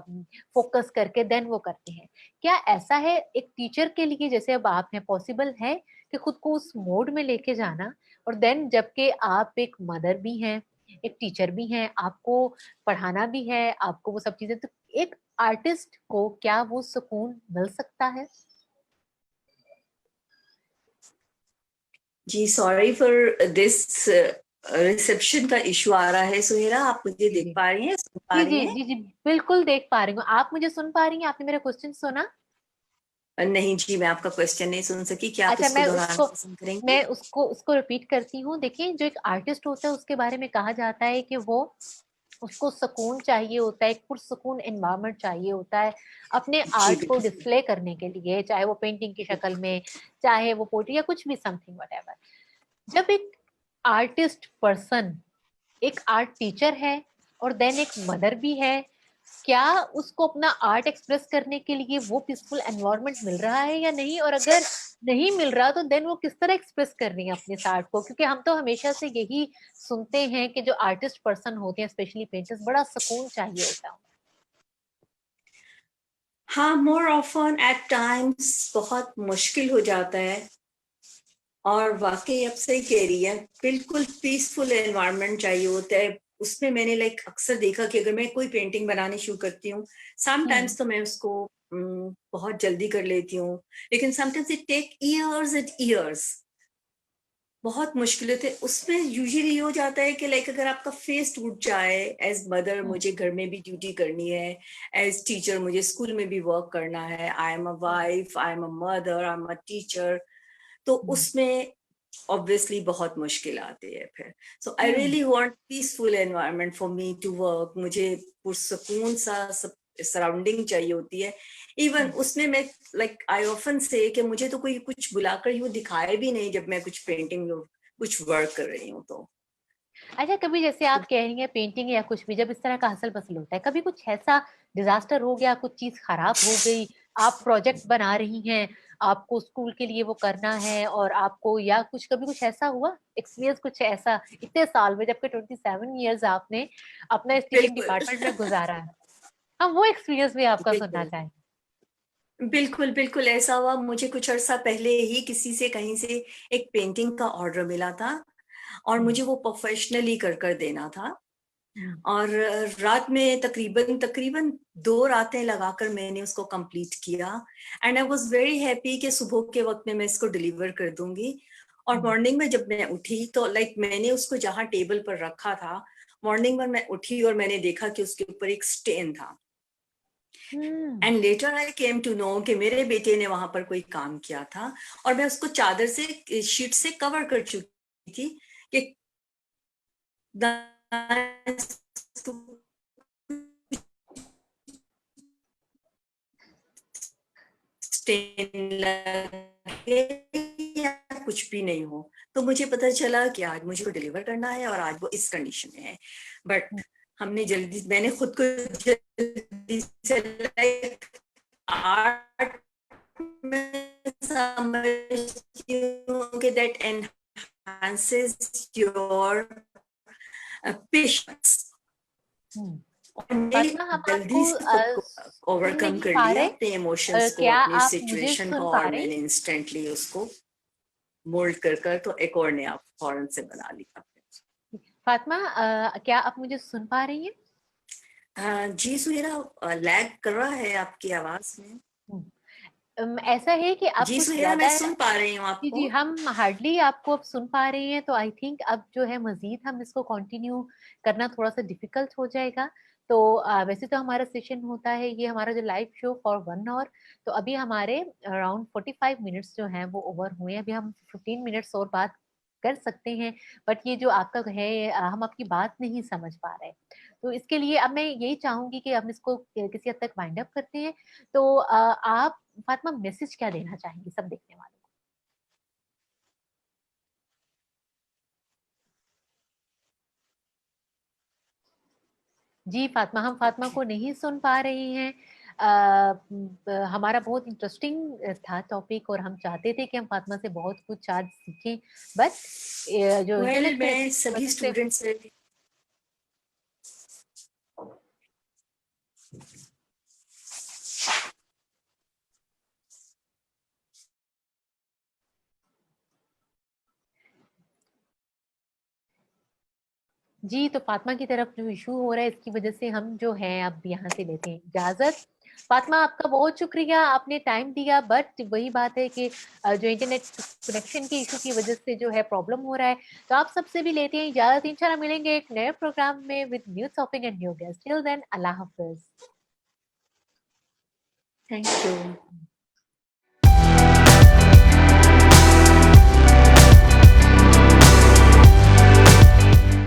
फोकस करके देन वो करते हैं। क्या ऐसा है एक टीचर के लिए, जैसे अब आप हैं, पॉसिबल है कि खुद को उस मोड में लेके जाना? और देन जबकि आप एक मदर भी हैं, एक टीचर भी हैं, आपको पढ़ाना भी है, आपको वो सब चीजें, तो एक आर्टिस्ट को क्या वो सुकून मिल सकता है? जी सॉरी फॉर दिस, रिसेप्शन का इशू आ रहा है। सुहेरा, आप मुझे जी देख जी पा रही हैं, सुन पा जी रही जी हैं? जी जी, बिल्कुल देख पा रही हूँ। आप मुझे सुन पा रही हैं? आपने मेरा क्वेश्चन सुना? नहीं जी, मैं आपका क्वेश्चन नहीं सुन सकी। क्या आप अच्छा, इसको दोहराना पसंद करेंगे? मैं उसको रिपीट करती हूँ। देखिए, जो एक आर्टिस्ट होता है उसके बारे में कहा जाता है कि वो, उसको सुकून चाहिए होता है, एक पुरसुकून एनवायरनमेंट चाहिए होता है अपने जी आर्ट को बिल्कुल। डिस्प्ले करने के लिए, चाहे वो पेंटिंग की शक्ल में, चाहे वो पोट्री या कुछ भी, समथिंग व्हाटएवर। जब एक आर्टिस्ट पर्सन एक आर्ट टीचर है और देन एक मदर भी है, क्या उसको अपना आर्ट एक्सप्रेस करने के लिए वो पीसफुल एनवायरनमेंट मिल रहा है या नहीं? और अगर नहीं मिल रहा तो देन वो किस तरह एक्सप्रेस कर रही है अपने आर्ट को? क्योंकि हम तो हमेशा से यही सुनते हैं कि जो आर्टिस्ट पर्सन होते हैं, स्पेशली पेंटर्स, बड़ा सुकून चाहिए होता है। हाँ, मोर ऑफन एट टाइम्स बहुत मुश्किल हो जाता है। और वाकई आप सही कह रही है, बिल्कुल पीसफुल एनवायरनमेंट चाहिए होता है। उसमें मैंने अक्सर देखा कि अगर मैं कोई पेंटिंग बनानी शुरू करती हूँ, हम्म समटाइम्स तो मैं उसको बहुत जल्दी कर लेती हूँ, लेकिन sometimes it take years and years. बहुत मुश्किल होते उसमें। यूजुअली ये हो जाता है कि अगर आपका फेस टूट जाए, एज मदर हम्म मुझे घर में भी ड्यूटी करनी है, एज टीचर मुझे स्कूल में भी वर्क करना है, I am a wife, I am a mother, I am a teacher, तो हम्म उसमें ऑब्वियसली बहुत मुश्किल आती है फिर। So I hmm really want peaceful environment for me to work. मुझे पुरसकून सा सराउंडिंग चाहिए होती है। Even hmm. उसमें मैं आई ऑफन से कि मुझे तो कोई कुछ बुलाकर यूं दिखाए भी नहीं जब मैं कुछ पेंटिंग कुछ वर्क कर रही हूँ तो। अच्छा, कभी जैसे आप कह रही हैं पेंटिंग या कुछ भी, जब इस तरह का हसल पसल होता है, कभी कुछ ऐसा डिजास्टर हो गया, कुछ चीज खराब हो गई, आप प्रोजेक्ट बना रही हैं, आपको स्कूल के लिए वो करना है और आपको, या कुछ कभी कुछ ऐसा हुआ एक्सपीरियंस, कुछ ऐसा इतने साल में, जबकि 27 ईयर्स आपने अपना इस टीचिंग बिल्कुल। डिपार्टमेंट में गुजारा है, हम वो एक्सपीरियंस भी आपका सुनना बिल्कुल चाहेंगे। बिल्कुल बिल्कुल ऐसा हुआ। मुझे कुछ अर्सा पहले ही किसी से कहीं से एक पेंटिंग का ऑर्डर मिला था, और हम्म मुझे वो प्रोफेशनली कर कर देना था। हम्म और रात में तकरीबन तकरीबन 2 रातें लगाकर मैंने उसको कंप्लीट किया। And I was very happy कि सुबह के वक्त में मैं इसको डिलीवर कर दूंगी। और हम्म मॉर्निंग में जब मैं उठी तो मैंने उसको जहाँ टेबल पर रखा था, मॉर्निंग में मैं उठी और मैंने देखा कि उसके ऊपर एक स्टेन था। Hmm and later I came to know कि मेरे बेटे ने वहां पर कोई काम किया था, और मैं उसको चादर से, शीट से कवर कर चुकी थी कि स्टेन लगे या कुछ भी नहीं हो। तो मुझे पता चला कि आज मुझे को डिलीवर करना है और आज वो इस कंडीशन में है। बट मैंने खुद को जल्दी से आर्ट में समझती हूँ कि दैट एनहांसेस योर पेशेंस। हम्म। और मैंने फातिमा, हम जल्दी आपको से खुद को सुन ओवरकम नहीं कर पा लिया, रहे। अपने इमोशंस को, क्या अपनी आप मुझे सिचुएशन सुन को, पा और रहे? मैंने इंस्टेंटली उसको मोल्ड कर तो एक और नया फौरन से बना लिया। फातिमा, क्या आप मुझे सुन पा रही हैं? जी सुहेरा, लैग कर रहा है आपकी आवाज में। हम्म, ऐसा है कि अब जी कुछ सुहेरा, मैं ज्यादा। सुन पा रही हूँ जी जी, आपको। हम हार्डली आपको अब सुन पा रहे हैं, तो आई थिंक अब जो है मजीद हम इसको कंटिन्यू करना थोड़ा सा डिफिकल्ट हो जाएगा। तो वैसे तो हमारा सेशन होता है, ये हमारा जो लाइव शो फॉर 1 आवर, तो अभी हमारे अराउंड 45 मिनट्स जो हैं वो ओवर हुए हैं। अभी हम 15 मिनट्स और बात कर सकते हैं, बट ये जो आपका है, हम आपकी बात नहीं समझ पा रहे। तो इसके लिए अब मैं यही चाहूंगी कि हम इसको किसी हद तक वाइंड अप करते हैं। तो आप फातिमा, मैसेज क्या देना चाहेंगी सब देखने वालों जी फातिमा, हम फातिमा को नहीं सुन पा रही हैं। हमारा बहुत इंटरेस्टिंग था टॉपिक और हम चाहते थे कि हम फातिमा से बहुत कुछ आज सीखें, बट जो इंटरनेट मैं कनेक्शन की सभी वजह से स्टूडेंट्स से जी, तो फातिमा की तरफ जो इशू हो रहा है इसकी वजह से हम जो है अब यहाँ से लेते हैं इजाजत। फातिमा, आपका बहुत शुक्रिया, आपने टाइम दिया, बट वही बात है कि जो इंटरनेट कनेक्शन के इशू की वजह से जो है प्रॉब्लम हो रहा है। तो आप सबसे भी लेते हैं इजाजत, इंशाल्लाह मिलेंगे एक नए प्रोग्राम में with new topic and new guest. Till then, अल्लाह हाफिज। Thank you.